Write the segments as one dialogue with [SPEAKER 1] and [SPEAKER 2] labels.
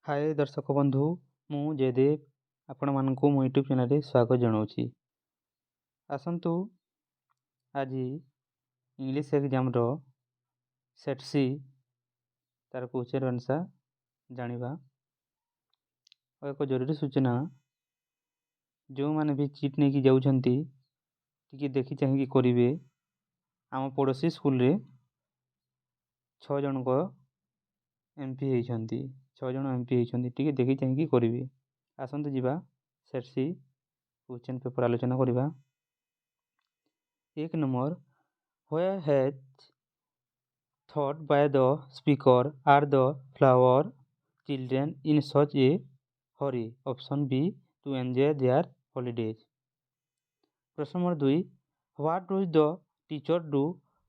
[SPEAKER 1] हाय दर्शक बंधु मु जयदेव आपण मानक मो यूट्यूब चैनल स्वागत जनाऊँगी। आसतु आज इंग्लिश एग्जाम रो सेट सी तार क्वेश्चन आंसर जानिबा। और एक जरूरी सूचना जो माने भी चिट नहीं जाऊँगी टी देखी चाहिए करेंगे। आम पड़ोसी स्कूल रे 6 जन को एमपी होती 6 जन एमपी होती टी देखी चाहिए करेंगे। आसतु जीवा सेट सी क्वेश्चन पेपर आलोचना करवा। 1 number where has thought by the speaker are the flower children in such a hurry? Option B to enjoy their holidays. प्रश्न number 2 what does the teacher do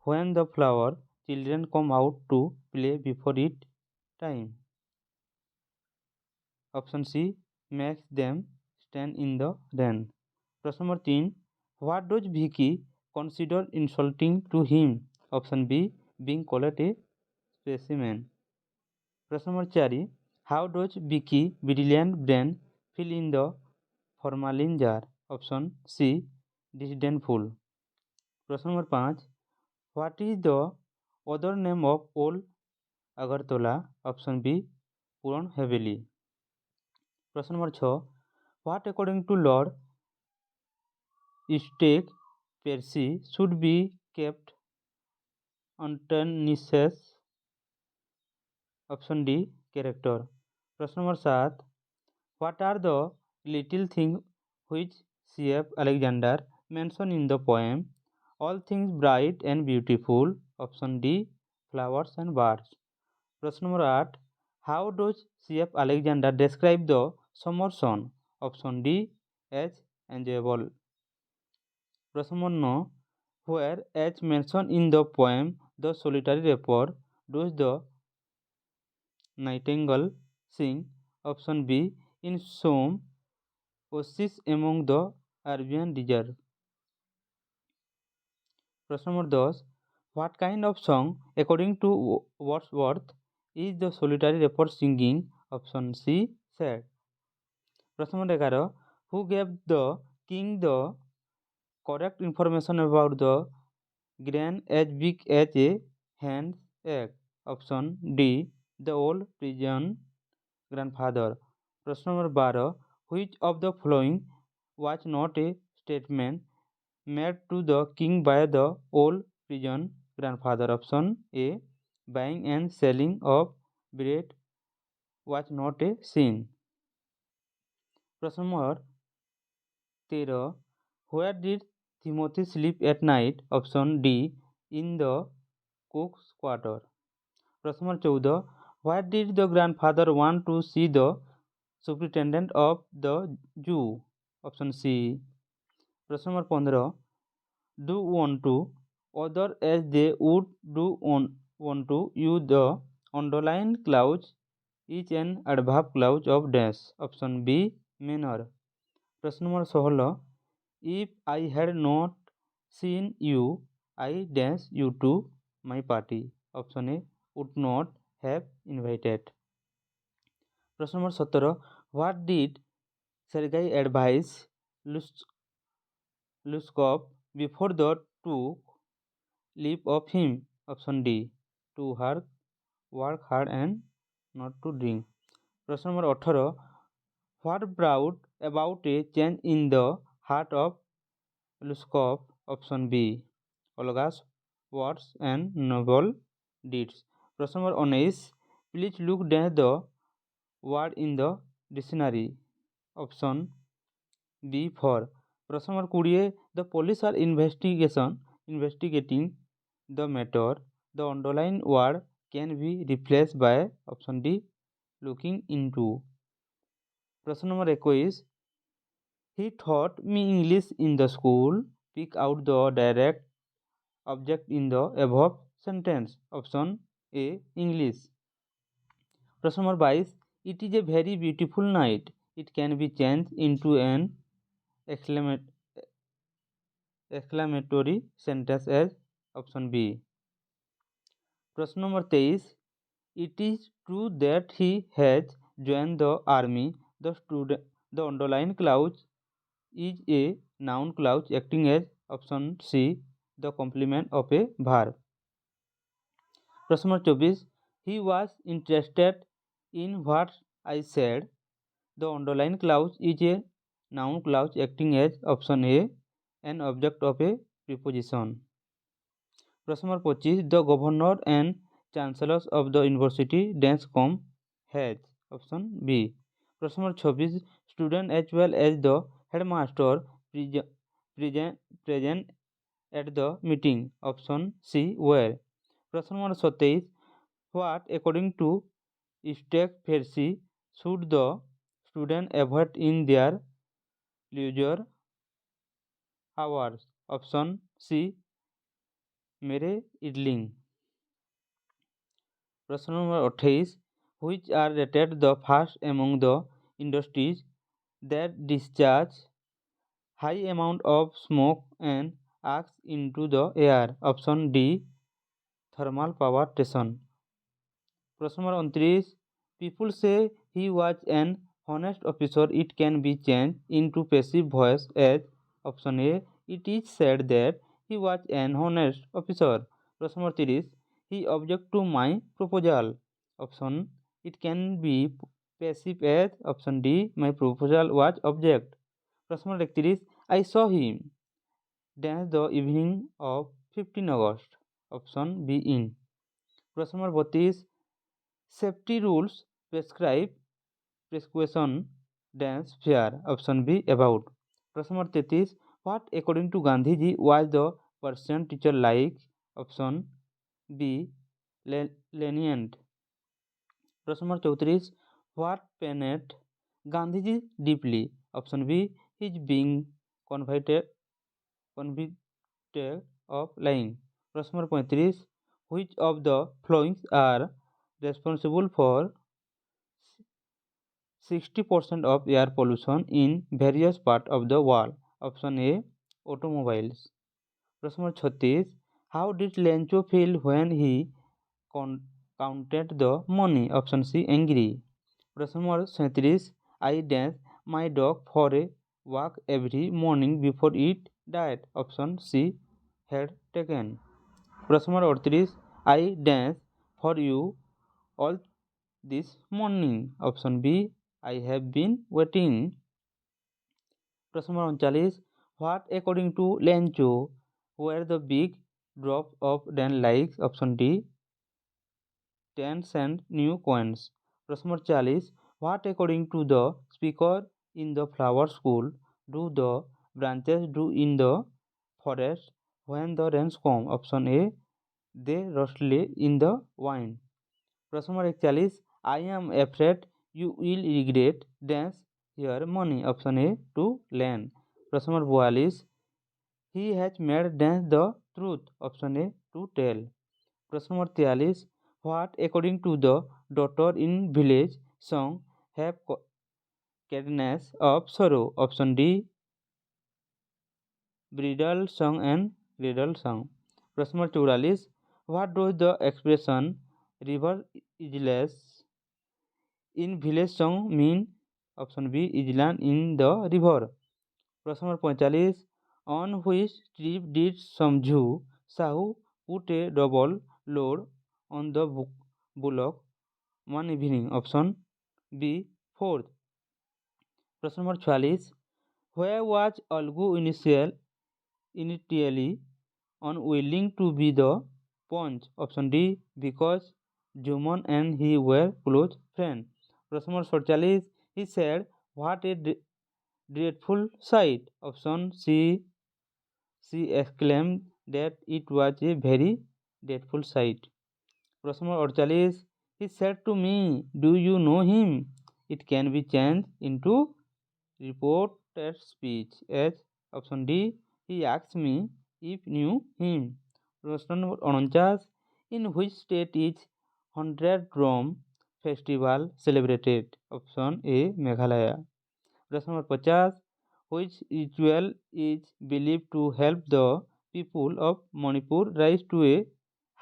[SPEAKER 1] when the flower children come out to play before it time? Option C makes them stand in the rain. प्रश्न number 3 what does Vicky consider insulting to him? Option B being called a specimen. प्रश्न number 4 how does Vicky brilliant brain fill in the formalin jar? Option C disdainful. प्रश्न number 5 what is the other name of old Agartala? Option B Puran Haveli. प्रश्न number 6 what according to Lord Eustace Percy should be kept untarnished? Option D character. प्रश्न number 7 what are the little things which C.F. Alexander mentioned in the poem all things bright and beautiful? Option D flowers and birds. प्रश्न number 8 how does C.F. Alexander describe the summer sun? Option D as enjoyable. प्रश्न number 9 where as mentioned in the poem the solitary reaper does the nightingale sing? Option B in some oasis among the Arabian desert. प्रश्न number 10 what kind of song according to Wordsworth is the solitary reaper singing? Option C sad. प्रश्न number 11 who gave the king the correct information about the grain as big as a hen's egg? Option D the old pigeon grandfather. प्रश्न number 12 which of the following was not a statement made to the king by the old pigeon grandfather? Option A buying and selling of bread was not a sin. प्रश्न number 13 where did Timothy sleep at night? Option D in the cook's quarter. प्रश्न number 14 why did the grandfather want to see the superintendent of the zoo? Option C. प्रश्न number 15 do want to other as they would do want to use the underlined clause is an adverb clause of dash. Option B manner. प्रश्न number 16 if I had not seen you I dash you to my party. Option A would not have invited. प्रश्न number 17 what did Sergei advise Luskov before the took leave of him? Option D to work hard and not to drink. प्रश्न number 18 what brought about a change in the heart of Luskov? Option B Olga's words and noble deeds. प्रश्न number 19 please look at the word in the dictionary. Option B for. प्रश्न number 20 the police are investigating the matter. The underlined word can be replaced by option D looking into. प्रश्न number 21 he taught me English in the school. Pick out the direct object in the above sentence. Option A English. प्रश्न number 22 it is a very beautiful night. It can be changed into an exclamatory sentence as option B. प्रश्न number 23 it is true that he has join the army. The underlined clause is a noun clause acting as option C, the complement of a verb. प्रश्न number 24, he was interested in what I said. The underlined clause is a noun clause acting as option A, an object of a preposition. प्रश्न number 25, the governor and chancellors of the university dash com has option B. प्रश्न number 26, student as well as the headmaster present at the meeting option C were. प्रश्न number 27, what according to Stack Farsi should the student avoid in their leisure hours option C मेरे idling. प्रश्न number 28, which are rated the first among the industries that discharge high amount of smoke and arcs into the air option D thermal power station. प्रश्न number 29, people say he was an honest officer. It can be changed into passive voice as option A, it is said that he was an honest officer. प्रश्न number 30, he object to my proposal option it can be passive as option D my proposal was object. प्रश्न number 31, I saw him dance the evening of 15 August option B in. प्रश्न number 32, safety rules prescription dance fair option B about. प्रश्न number 33, what according to Gandhiji was the Persian teacher like option B lenient. प्रश्न number 34, what pained Gandhiji deeply option B his being convicted of lying. प्रश्न number 35, which of the following are responsible for 60% of air pollution in various parts of the world option A automobiles. प्रश्न number 36, how did Lencho feel when he counted the money option C angry. प्रश्न number 37, I dance my dog for a walk every morning before it died option C had taken. प्रश्न number 38, I dance for you all this morning option B I have been waiting. प्रश्न number 39, what according to Lencho were the big drop of Dan likes option D 10 cent new coins. प्रश्न number 40, what according to the speaker in the flower school do the branches do in the forest when the rains come option A they rustle in the wind. प्रश्न number 41, I am afraid you will regret dance your money option A to land. प्रश्न number 42, he has made dance the truth option A to tell. प्रश्न number 43, what according to the daughter in village song have cadence of sorrow option D bridal song and cradle song. प्रश्न number 44, what does the expression river isles in village song mean option B island in the river. प्रश्न number 45, on which trip did Samjhu Sahu put a double load on the bullock one evening option B 4th. प्रश्न number 46, where was Algu initially unwilling to be the punch option D because Juman and he were close friends. प्रश्न number 47, he said what a dreadful sight option C she exclaimed that it was a very dreadful sight. प्रश्न number 48, he said to me do you know him it can be changed into reported speech as option D he asked me if knew him. प्रश्न number 49, in which state is 100 Drum festival celebrated option A Meghalaya. प्रश्न number 50, which ritual is believed to help the people of Manipur rise to a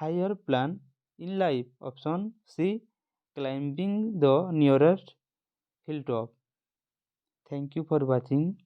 [SPEAKER 1] higher plane in life option C climbing the nearest hilltop. Thank you for watching.